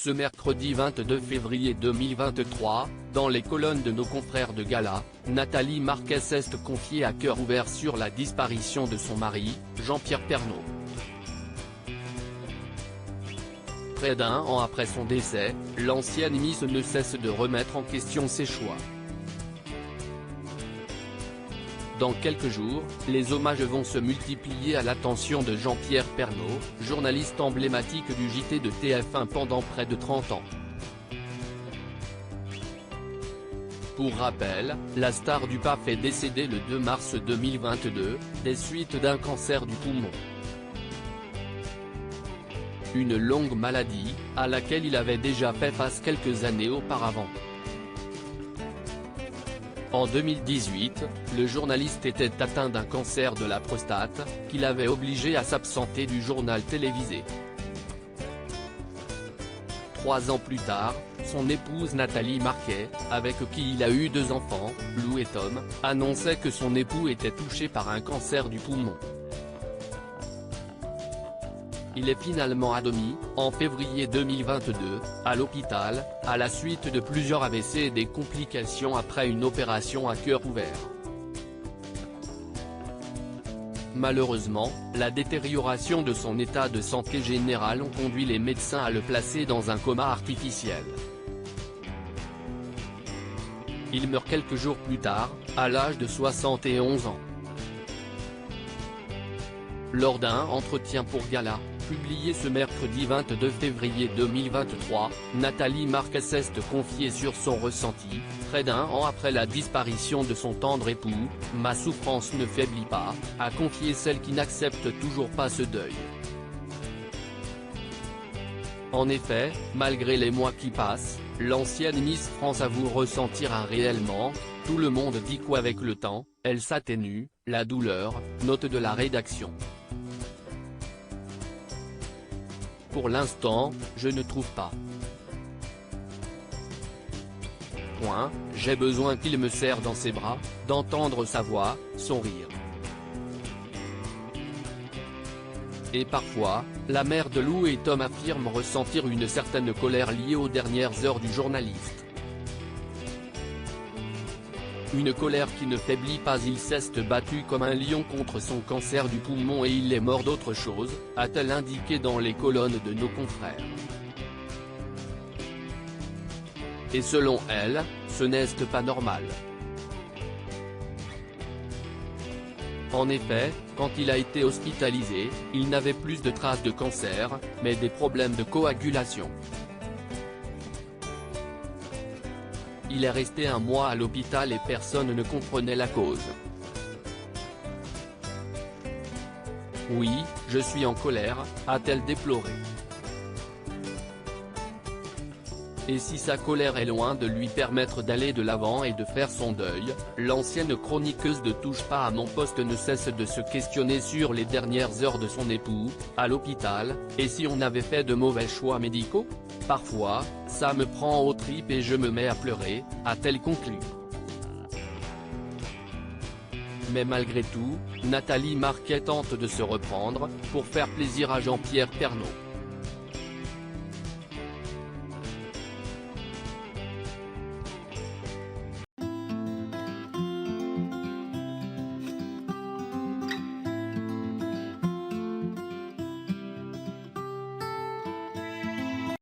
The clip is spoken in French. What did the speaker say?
Ce mercredi 22 février 2023, dans les colonnes de nos confrères de Gala, Nathalie Marquez s'est confiée à cœur ouvert sur la disparition de son mari, Jean-Pierre Pernaut. Près d'un an après son décès, l'ancienne Miss ne cesse de remettre en question ses choix. Dans quelques jours, les hommages vont se multiplier à l'attention de Jean-Pierre Pernaut, journaliste emblématique du JT de TF1 pendant près de 30 ans. Pour rappel, la star du PAF est décédée le 2 mars 2022, des suites d'un cancer du poumon. Une longue maladie, à laquelle il avait déjà fait face quelques années auparavant. En 2018, le journaliste était atteint d'un cancer de la prostate, qui l'avait obligé à s'absenter du journal télévisé. 3 ans plus tard, son épouse Nathalie Marquez, avec qui il a eu 2 enfants, Lou et Tom, annonçait que son époux était touché par un cancer du poumon. Il est finalement admis, en février 2022, à l'hôpital, à la suite de plusieurs AVC et des complications après une opération à cœur ouvert. Malheureusement, la détérioration de son état de santé général ont conduit les médecins à le placer dans un coma artificiel. Il meurt quelques jours plus tard, à l'âge de 71 ans. Lors d'un entretien pour Gala, publié ce mercredi 22 février 2023, Nathalie Marquez s'est confiée sur son ressenti, près d'un an après la disparition de son tendre époux. « Ma souffrance ne faiblit pas », a confié celle qui n'accepte toujours pas ce deuil. En effet, malgré les mois qui passent, l'ancienne Miss France avoue ressentir un réel manque. Tout le monde dit qu'avec le temps, elle s'atténue, la douleur, note de la rédaction. Pour l'instant, je ne trouve pas. J'ai besoin qu'il me serre dans ses bras, d'entendre sa voix, son rire. Et parfois, la mère de Lou et Tom affirme ressentir une certaine colère liée aux dernières heures du journaliste. Une colère qui ne faiblit pas. Il s'est battu comme un lion contre son cancer du poumon et il est mort d'autre chose, a-t-elle indiqué dans les colonnes de nos confrères. Et selon elle, ce n'est pas normal. En effet, quand il a été hospitalisé, il n'avait plus de traces de cancer, mais des problèmes de coagulation. Il est resté 1 mois à l'hôpital et personne ne comprenait la cause. Oui, je suis en colère, a-t-elle déploré. Et si sa colère est loin de lui permettre d'aller de l'avant et de faire son deuil, l'ancienne chroniqueuse de Touche pas à mon poste ne cesse de se questionner sur les dernières heures de son époux, à l'hôpital, et si on avait fait de mauvais choix médicaux ? Parfois, ça me prend aux tripes et je me mets à pleurer, a-t-elle conclu. Mais malgré tout, Nathalie Marquez tente de se reprendre, pour faire plaisir à Jean-Pierre Pernaut.